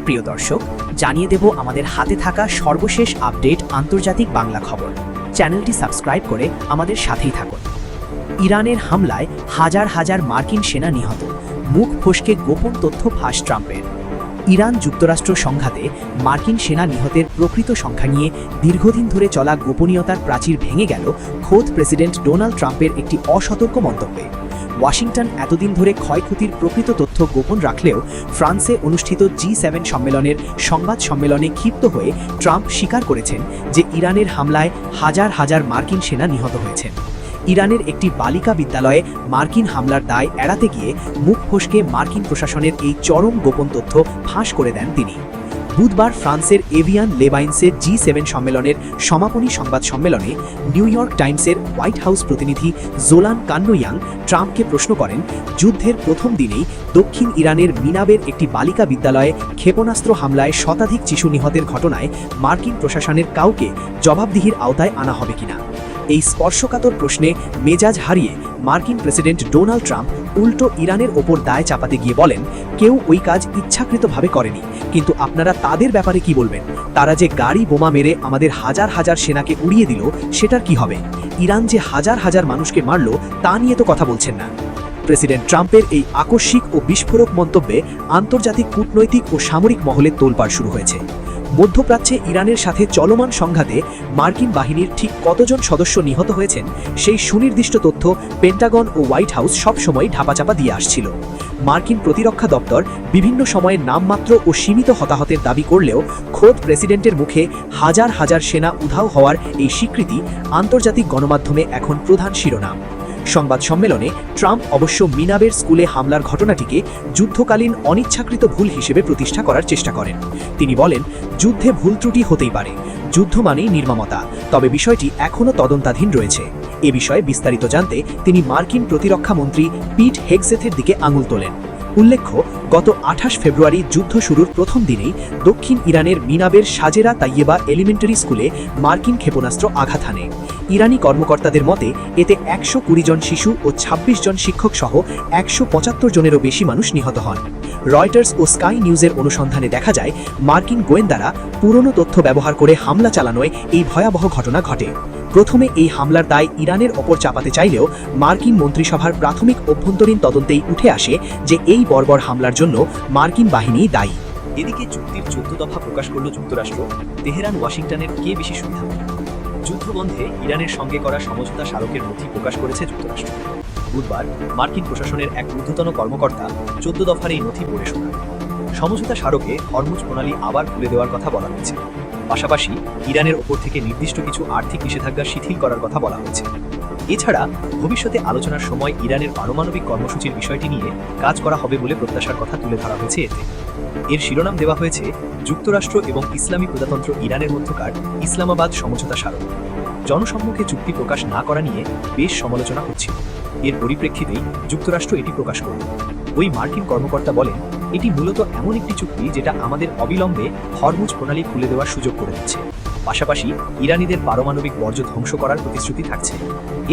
প্রিয় দর্শক, জানিয়ে দেব আমাদের হাতে থাকা সর্বশেষ আপডেট আন্তর্জাতিক বাংলা খবর। চ্যানেলটি সাবস্ক্রাইব করে আমাদের সাথেই থাকুন। ইরানের হামলায় হাজার হাজার মার্কিন সেনা নিহত, মুখ ফসকে গোপন তথ্য ফাঁস ট্রাম্পের। ইরান যুক্তরাষ্ট্র সংঘাতে মার্কিন সেনা নিহতের প্রকৃত সংখ্যা নিয়ে দীর্ঘদিন ধরে চলা গোপনীয়তার প্রাচীর ভেঙে গেল খোদ প্রেসিডেন্ট ডোনাল্ড ট্রাম্পের একটি অসতর্ক মন্তব্যে। ওয়াশিংটন এতদিন ধরে ক্ষয়ক্ষতির প্রকৃত তথ্য গোপন রাখলেও ফ্রান্সে অনুষ্ঠিত G7 সম্মেলনের সংবাদ সম্মেলনে ক্ষিপ্ত হয়ে ট্রাম্প স্বীকার করেছেন যে ইরানের হামলায় হাজার হাজার মার্কিন সেনা নিহত হয়েছেন। ইরানের একটি বালিকা বিদ্যালয়ে মার্কিন হামলার দায় এড়াতে গিয়ে মুখ ফসকে মার্কিন প্রশাসনের এই চরম গোপন তথ্য ফাঁস করে দেন তিনি। বুধবার ফ্রান্সের এভিয়ান লেবাইন্সের G7 সম্মেলনের সমাপনী সংবাদ সম্মেলনে নিউ ইয়র্ক টাইমসের হোয়াইট হাউস প্রতিনিধি জোলান কান্নোয়াং ট্রাম্পকে প্রশ্ন করেন, যুদ্ধের প্রথম দিনেই দক্ষিণ ইরানের মিনাবের একটি বালিকা বিদ্যালয়ে ক্ষেপণাস্ত্র হামলায় শতাধিক শিশু নিহতের ঘটনায় মার্কিন প্রশাসনের কাউকে জবাবদিহির আওতায় আনা হবে কিনা। এই স্পর্শকাতর প্রশ্নে মেজাজ হারিয়ে মার্কিন প্রেসিডেন্ট ডোনাল্ড ট্রাম্প উল্টো ইরানের ওপর দায় চাপাতে গিয়ে বলেন, কেউ ওই কাজ ইচ্ছাকৃতভাবে করেনি, কিন্তু আপনারা তাদের ব্যাপারে কি বলবেন? তারা যে গাড়ি বোমা মেরে আমাদের হাজার হাজার সেনাকে উড়িয়ে দিল, সেটার কি হবে? ইরান যে হাজার হাজার মানুষকে মারল, তা নিয়ে তো কথা বলছেন না। প্রেসিডেন্ট ট্রাম্পের এই আকস্মিক ও বিস্ফোরক মন্তব্যে আন্তর্জাতিক কূটনৈতিক ও সামরিক মহলে তোলপাড় শুরু হয়েছে। মধ্যপ্রাচ্যে ইরানের সাথে চলমান সংঘাতে মার্কিন বাহিনীর ঠিক কতজন সদস্য নিহত হয়েছেন সেই সুনির্দিষ্ট তথ্য পেন্টাগন ও হোয়াইট হাউস সবসময় ঢাপাচাপা দিয়ে আসছিল। মার্কিন প্রতিরক্ষা দপ্তর বিভিন্ন সময়ে নামমাত্র ও সীমিত হতাহতের দাবি করলেও খোদ প্রেসিডেন্টের মুখে হাজার হাজার সেনা উধাও হওয়ার এই স্বীকৃতি আন্তর্জাতিক গণমাধ্যমে এখন প্রধান শিরোনাম। সংবাদ সম্মেলনে ট্রাম্প অবশ্য মিনাবের স্কুলে হামলার ঘটনাটিকে যুদ্ধকালীন অনিচ্ছাকৃত ভুল হিসেবে প্রতিষ্ঠা করার চেষ্টা করেন। তিনি বলেন, যুদ্ধে ভুল ত্রুটি হতেই পারে, যুদ্ধ মানেই নির্মমতা, তবে বিষয়টি এখনও তদন্তাধীন রয়েছে। এ বিষয়ে বিস্তারিত জানতে তিনি মার্কিন প্রতিরক্ষা মন্ত্রী পিট হেগসেথের দিকে আঙুল তোলেন। উল্লেখ্য, গত 28 ফেব্রুয়ারি যুদ্ধ শুরুর প্রথম দিনেই দক্ষিণ ইরানের মিনাবের সাজেরা তাইয়েবা এলিমেন্টারি স্কুলে মার্কিন ক্ষেপণাস্ত্র আঘাত হানে। ইরানি কর্মকর্তাদের মতে এতে 120 জন শিশু ও 26 জন শিক্ষক সহ 175 জনেরও বেশি মানুষ নিহত হন। রয়টার্স ও স্কাই নিউজের অনুসন্ধানে দেখা যায়, মার্কিন গোয়েন্দারা পুরনো তথ্য ব্যবহার করে হামলা চালানোয় এই ভয়াবহ ঘটনা ঘটে। প্রথমে এই হামলার দায় ইরানের ওপর চাপাতে চাইলেও মার্কিন মন্ত্রিসভার প্রাথমিক অভ্যন্তরীণ তদন্তেই উঠে আসে যে এই বর্বর হামলার জন্য মার্কিন বাহিনীই দায়ী। এদিকে চুক্তির 14 দফা প্রকাশ করল যুক্তরাষ্ট্র। তেহরান ওয়াশিংটনের কে বেশি সুবিধা? যুদ্ধবন্ধে ইরানের সঙ্গে করা সমঝোতা স্মারকের নথি প্রকাশ করেছে যুক্তরাষ্ট্র। বুধবার মার্কিন প্রশাসনের এক ঊর্ধ্বতন কর্মকর্তা 14 দফার এই নথি পড়ে শোনান। সমঝোতা স্মারকে হরমুজ প্রণালী আবার খুলে দেওয়ার কথা বলা হয়েছে। পাশাপাশি ইরানের ওপর থেকে নির্দিষ্ট কিছু আর্থিক নিষেধাজ্ঞা শিথিল করার কথা বলা হয়েছে। এছাড়া ভবিষ্যতে আলোচনার সময় ইরানের পারমাণবিক কর্মসূচির বিষয়টি নিয়ে কাজ করা হবে বলে প্রত্যাশার কথা তুলে ধরা হয়েছে এতে। এর শিরোনাম দেওয়া হয়েছে যুক্তরাষ্ট্র এবং ইসলামী প্রজাতন্ত্র ইরানের মধ্যকার ইসলামাবাদ সমঝোতা স্মারক। জনসম্মুখে চুক্তি প্রকাশ না করা নিয়ে বেশ সমালোচনা হচ্ছিল। এর পরিপ্রেক্ষিতেই যুক্তরাষ্ট্র এটি প্রকাশ করল। ওই মার্কিন কর্মকর্তা বলেন, এটি মূলত এমন একটি চুক্তি যেটা আমাদের অবিলম্বে হরমুজ প্রণালী খুলে দেওয়ার সুযোগ করে দিচ্ছে। পাশাপাশি ইরানিদের পারমাণবিক বর্জ্য ধ্বংস করার প্রতিশ্রুতি থাকছে।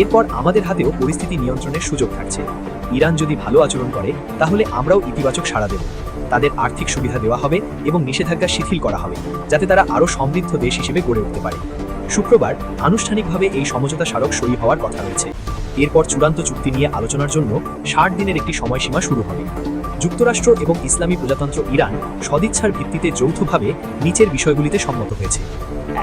এরপর আমাদের হাতেও পরিস্থিতি নিয়ন্ত্রণের সুযোগ থাকছে। ইরান যদি ভালো আচরণ করে তাহলে আমরাও ইতিবাচক সাড়া দেব। তাদের আর্থিক সুবিধা দেওয়া হবে এবং নিষেধাজ্ঞা শিথিল করা হবে, যাতে তারা আরও সমৃদ্ধ দেশ হিসেবে গড়ে উঠতে পারে। শুক্রবার আনুষ্ঠানিকভাবে এই সমঝোতা স্মারক সই হওয়ার কথা রয়েছে। এরপর চূড়ান্ত চুক্তি নিয়ে আলোচনার জন্য 60 দিনের একটি সময়সীমা শুরু হবে। যুক্তরাষ্ট্র এবং ইসলামী প্রজাতন্ত্র ইরান সদিচ্ছার ভিত্তিতে যৌথভাবে নিচের বিষয়গুলিতে সম্মত হয়েছে।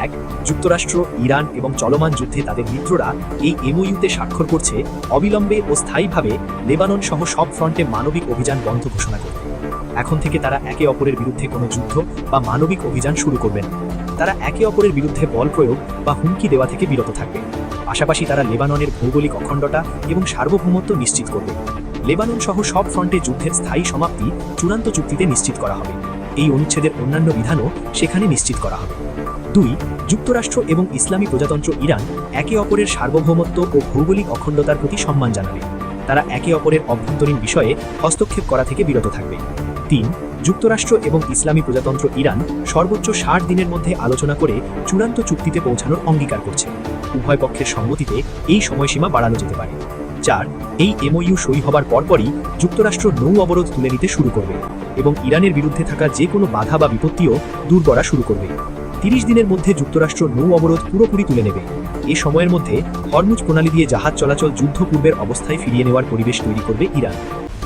1. যুক্তরাষ্ট্র, ইরান এবং চলমান যুদ্ধে তাদের মিত্ররা এই এমওইউতে স্বাক্ষর করছে অবিলম্বে ও স্থায়ীভাবে লেবানন সহ সব ফ্রন্টে মানবিক অভিযান বন্ধ ঘোষণা করতে। এখন থেকে তারা একে অপরের বিরুদ্ধে কোনো যুদ্ধ বা মানবিক অভিযান শুরু করবে না। তারা একে অপরের বিরুদ্ধে বল প্রয়োগ বা হুমকি দেওয়া থেকে বিরত থাকবে। পাশাপাশি তারা লেবাননের ভৌগোলিক অখণ্ডতা এবং সার্বভৌমত্ব নিশ্চিত করবে। লেবানন সহ সব ফ্রন্টে যুদ্ধের স্থায়ী সমাপ্তি চূড়ান্ত চুক্তিতে নিশ্চিত করা হবে। এই অনুচ্ছেদের অন্যান্য বিধানও সেখানে নিশ্চিত করা হবে। 2. যুক্তরাষ্ট্র এবং ইসলামী প্রজাতন্ত্র ইরান একে অপরের সার্বভৌমত্ব ও ভৌগোলিক অখণ্ডতার প্রতি সম্মান জানাবে। তারা একে অপরের অভ্যন্তরীণ বিষয়ে হস্তক্ষেপ করা থেকে বিরত থাকবে। 3. যুক্তরাষ্ট্র এবং ইসলামী প্রজাতন্ত্র ইরান সর্বোচ্চ 60 দিনের মধ্যে আলোচনা করে চূড়ান্ত চুক্তিতে পৌঁছানোর অঙ্গীকার করছে। উভয় পক্ষের সম্মতিতে এই সময়সীমা বাড়ানো যেতে পারে। 4 এই এমওইউ সই হবার পরপরই যুক্তরাষ্ট্র নৌ অবরোধ তুলে নিতে শুরু করবে এবং ইরানের বিরুদ্ধে থাকা যে কোনো বাধা বা বিপত্তিও দূর করা শুরু করবে। 30 দিনের মধ্যে যুক্তরাষ্ট্র নৌ অবরোধ পুরোপুরি তুলে নেবে। এই সময়ের মধ্যে হরমুজ প্রণালী দিয়ে জাহাজ চলাচল যুদ্ধ পূর্বের অবস্থায় ফিরিয়ে নেওয়ার পরিবেশ তৈরি করবে ইরান।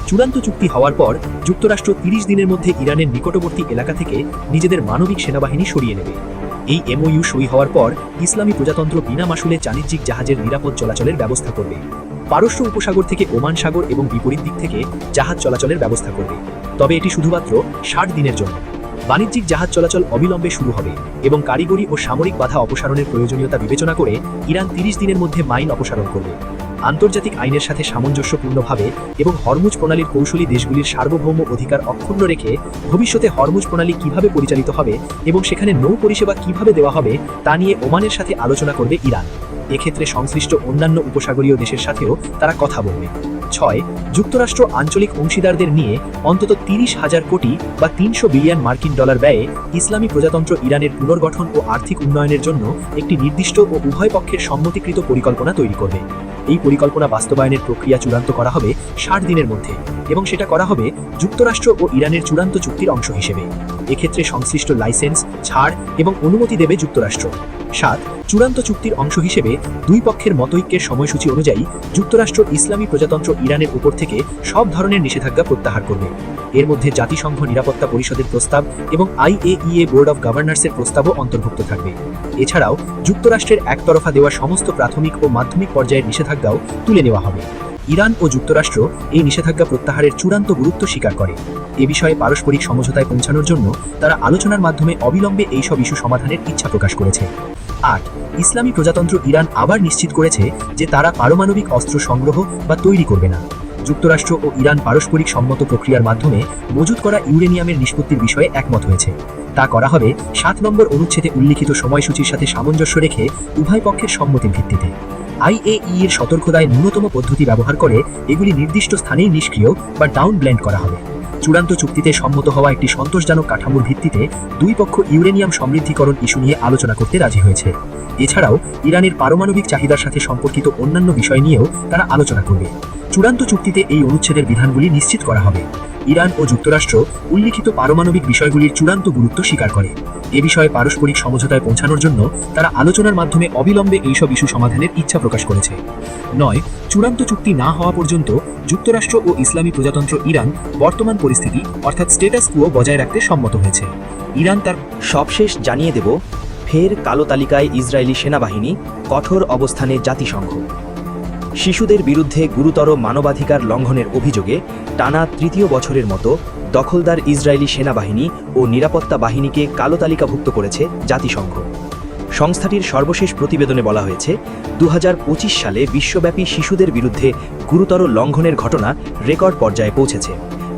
চূড়ান্ত চুক্তি হওয়ার পর যুক্তরাষ্ট্র 30 দিনের মধ্যে ইরানের নিকটবর্তী এলাকা থেকে নিজেদের মানবিক সেনাবাহিনী সরিয়ে নেবে। এই এমওইউ সই হওয়ার পর ইসলামী প্রজাতন্ত্র বিনা মাসুলে বাণিজ্যিক জাহাজের নিরাপদ চলাচলের ব্যবস্থা করবে। পারস্য উপসাগর থেকে ওমান সাগর এবং বিপরীত দিক থেকে জাহাজ চলাচলের ব্যবস্থা করবে, তবে এটি শুধুমাত্র 60 দিনের জন্য। বাণিজ্যিক জাহাজ চলাচল অবিলম্বে শুরু হবে এবং কারিগরি ও সামরিক বাধা অপসারণের প্রয়োজনীয়তা বিবেচনা করে ইরান 30 দিনের মধ্যে মাইন অপসারণ করবে। আন্তর্জাতিক আইনের সাথে সামঞ্জস্যপূর্ণভাবে এবং হরমুজ প্রণালীর কৌশলী দেশগুলির সার্বভৌম অধিকার অক্ষুণ্ণ রেখে ভবিষ্যতে হরমুজ প্রণালী কিভাবে পরিচালিত হবে এবং সেখানে নৌ পরিষেবা কিভাবে দেওয়া হবে তা নিয়ে ওমানের সাথে আলোচনা করবে ইরান। এক্ষেত্রে সংশ্লিষ্ট অন্যান্য উপসাগরীয় দেশের সাথেও তারা কথা বলবে। 6 যুক্তরাষ্ট্র আঞ্চলিক অংশীদারদের নিয়ে অন্তত 30,000 কোটি বা 300 বিলিয়ন মার্কিন ডলার ব্যয়ে ইসলামী প্রজাতন্ত্র ইরানের পুনর্গঠন ও আর্থিক উন্নয়নের জন্য একটি নির্দিষ্ট ও উভয় পক্ষের সম্মতিকৃত পরিকল্পনা তৈরি করবে। এই পরিকল্পনা বাস্তবায়নের প্রক্রিয়া চূড়ান্ত করা হবে 60 দিনের মধ্যে এবং সেটা করা হবে যুক্তরাষ্ট্র ও ইরানের চূড়ান্ত চুক্তির অংশ হিসেবে। এক্ষেত্রে সংশ্লিষ্ট লাইসেন্স, ছাড় এবং অনুমতি দেবে যুক্তরাষ্ট্র। 7 চূড়ান্ত চুক্তির অংশ হিসেবে দুই পক্ষের মতৈক্যের সময়সূচি অনুযায়ী যুক্তরাষ্ট্র ইসলামী প্রজাতন্ত্র ইরানের উপর থেকে সব ধরনের নিষেধাজ্ঞা প্রত্যাহার করবে। এর মধ্যে জাতিসংঘ নিরাপত্তা পরিষদের প্রস্তাব এবং IAEA বোর্ড অব গভর্নর্সের প্রস্তাবও অন্তর্ভুক্ত থাকবে। এছাড়াও যুক্তরাষ্ট্রের একতরফা দেওয়া সমস্ত প্রাথমিক ও মাধ্যমিক পর্যায়ের নিষেধাজ্ঞাও তুলে নেওয়া হবে। ইরান ও যুক্তরাষ্ট্র এই নিষেধাজ্ঞা প্রত্যাহারের চূড়ান্ত গুরুত্ব স্বীকার করে। এ বিষয়ে পারস্পরিক সমঝোতায় পৌঁছানোর জন্য তারা আলোচনার মাধ্যমে অবিলম্বে এইসব ইস্যু সমাধানের ইচ্ছা প্রকাশ করেছে। 8 ইসলামী প্রজাতন্ত্র ইরান আবার নিশ্চিত করেছে যে তারা পারমাণবিক অস্ত্র সংগ্রহ বা তৈরি করবে না। যুক্তরাষ্ট্র ও ইরান পারস্পরিক সম্মত প্রক্রিয়ার মাধ্যমে মজুত করা ইউরেনিয়ামের নিষ্পত্তির বিষয়ে একমত হয়েছে। তা করা হবে 7 নম্বর অনুচ্ছেদে উল্লিখিত সময়সূচির সাথে সামঞ্জস্য রেখে উভয় পক্ষের সম্মতির ভিত্তিতে। IAEA এর সতর্কতায় ন্যূনতম পদ্ধতি ব্যবহার করে এগুলি নির্দিষ্ট স্থানেই নিষ্ক্রিয় বা ডাউন ব্লেন্ড করা হবে। চূড়ান্ত চুক্তিতে সম্মত হওয়া একটি সন্তোষজনক কাঠামোর ভিত্তিতে দুই পক্ষ ইউরেনিয়াম সমৃদ্ধিকরণ ইস্যু নিয়ে আলোচনা করতে রাজি হয়েছে। এছাড়াও ইরানের পারমাণবিক চাহিদার সাথে সম্পর্কিত অন্যান্য বিষয় নিয়েও তারা আলোচনা করবে। চূড়ান্ত চুক্তিতে এই অনুচ্ছেদের বিধানগুলি নিশ্চিত করা হবে। ইরান ও যুক্তরাষ্ট্র উল্লিখিত পারমাণবিক বিষয়গুলির চূড়ান্ত গুরুত্ব স্বীকার করে। এ বিষয়ে পারস্পরিক সমঝোতায় পৌঁছানোর জন্য তারা আলোচনার মাধ্যমে অবিলম্বে এইসব ইস্যু সমাধানের ইচ্ছা প্রকাশ করেছে। 9 চূড়ান্ত চুক্তি না হওয়া পর্যন্ত যুক্তরাষ্ট্র ও ইসলামী প্রজাতন্ত্র ইরান বর্তমান পরিস্থিতি অর্থাৎ স্টেটাস কুও বজায় রাখতে সম্মত হয়েছে। ইরান তার সবশেষ জানিয়ে দেব, ফের কালো তালিকায় ইসরায়েলি সেনাবাহিনী, কঠোর অবস্থানে জাতিসংঘ। শিশুদের বিরুদ্ধে গুরুতর মানবাধিকার লঙ্ঘনের অভিযোগে টানা তৃতীয় বছরের মতো দখলদার ইসরায়েলি সেনাবাহিনী ও নিরাপত্তা বাহিনীকে কালো তালিকাভুক্ত করেছে জাতিসংঘ। সংস্থাটির সর্বশেষ প্রতিবেদনে বলা হয়েছে, 2025 সালে বিশ্বব্যাপী শিশুদের বিরুদ্ধে গুরুতর লঙ্ঘনের ঘটনা রেকর্ড পর্যায়ে পৌঁছেছে,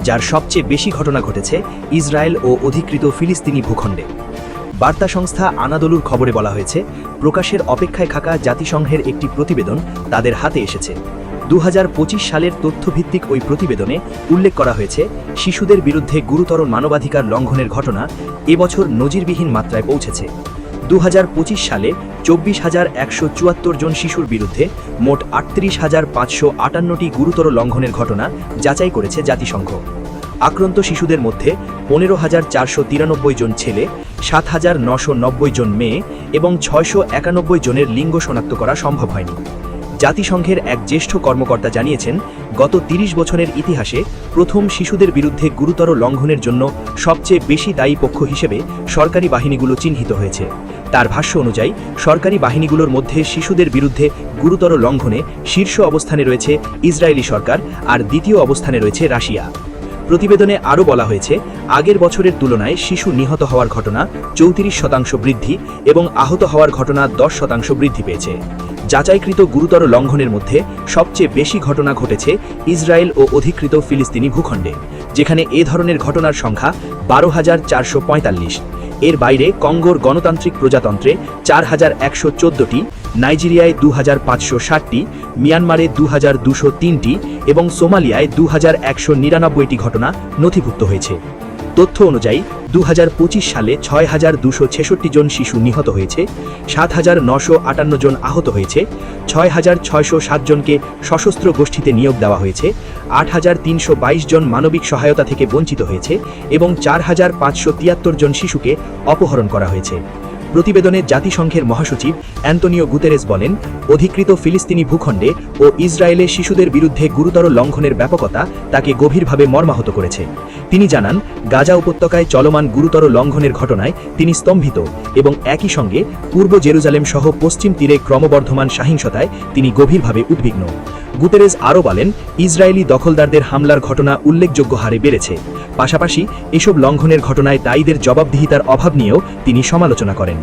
যার সবচেয়ে বেশি ঘটনা ঘটেছে ইসরায়েল ও অধিকৃত ফিলিস্তিনি ভূখণ্ডে। বার্তা সংস্থা আনাদোলুর খবরে বলা হয়েছে, প্রকাশের অপেক্ষায় থাকা জাতিসংঘের একটি প্রতিবেদন তাদের হাতে এসেছে। 2025 সালের তথ্যভিত্তিক ওই প্রতিবেদনে উল্লেখ করা হয়েছে, শিশুদের বিরুদ্ধে গুরুতর মানবাধিকার লঙ্ঘনের ঘটনা এবছর নজিরবিহীন মাত্রায় পৌঁছেছে। 2025 সালে 24,174 জন শিশুর বিরুদ্ধে মোট 38,558টি গুরুতর লঙ্ঘনের ঘটনা যাচাই করেছে জাতিসংঘ। আক্রান্ত শিশুদের মধ্যে 15,493 জন ছেলে, 7,990 জন মেয়ে এবং 691 জনের লিঙ্গ শনাক্ত করা সম্ভব হয়নি। জাতিসংঘের এক জ্যেষ্ঠ কর্মকর্তা জানিয়েছেন, গত 30 বছরের ইতিহাসে প্রথম শিশুদের বিরুদ্ধে গুরুতর লঙ্ঘনের জন্য সবচেয়ে বেশি দায়ী পক্ষ হিসেবে সরকারি বাহিনীগুলো চিহ্নিত হয়েছে। তার ভাষ্য অনুযায়ী, সরকারি বাহিনীগুলোর মধ্যে শিশুদের বিরুদ্ধে গুরুতর লঙ্ঘনে শীর্ষ অবস্থানে রয়েছে ইসরায়েলি সরকার, আর দ্বিতীয় অবস্থানে রয়েছে রাশিয়া। প্রতিবেদনে আরও বলা হয়েছে, আগের বছরের তুলনায় শিশু নিহত হওয়ার ঘটনা 34% বৃদ্ধি এবং আহত হওয়ার ঘটনা 10% বৃদ্ধি পেয়েছে। যাচাইকৃত গুরুতর লঙ্ঘনের মধ্যে সবচেয়ে বেশি ঘটনা ঘটেছে ইসরায়েল ও অধিকৃত ফিলিস্তিনি ভূখণ্ডে, যেখানে এ ধরনের ঘটনার সংখ্যা 12,445। এর বাইরে কঙ্গোর গণতান্ত্রিক প্রজাতন্ত্রে 4,114টি, নাইজেরিয়ায় 2,560টি, মিয়ানমারে 2,203টি এবং সোমালিয়ায় 2,199টি ঘটনা নথিভুক্ত হয়েছে। তথ্য অনুযায়ী 2025 সালে 6,266 জন শিশু নিহত হয়েছে, 7,958 জন আহত হয়েছে, 6,607 জনকে সশস্ত্র গোষ্ঠীতে নিয়োগ দেওয়া হয়েছে, 8,322 জন মানবিক সহায়তা থেকে বঞ্চিত হয়েছে এবং 4,573 জন শিশুকে অপহরণ করা হয়েছে। প্রতিবেদনে জাতিসংঘের মহাসচিব অ্যান্তনিও গুতেরেস বলেন, অধিকৃত ফিলিস্তিনি ভূখণ্ডে ও ইসরায়েলে শিশুদের বিরুদ্ধে গুরুতর লঙ্ঘনের ব্যাপকতা তাকে গভীরভাবে মর্মাহত করেছে। তিনি জানান, গাজা উপত্যকায় চলমান গুরুতর লঙ্ঘনের ঘটনায় তিনি স্তম্ভিত এবং একই সঙ্গে পূর্ব জেরুজালেম সহ পশ্চিম তীরে ক্রমবর্ধমান সহিংসতায় তিনি গভীরভাবে উদ্বিগ্ন। গুতেরেস আরও বলেন, ইসরায়েলি দখলদারদের হামলার ঘটনা উল্লেখযোগ্য হারে বেড়েছে। পাশাপাশি এসব লঙ্ঘনের ঘটনায় দায়ীদের জবাবদিহিতার অভাব নিয়েও তিনি সমালোচনা করেন।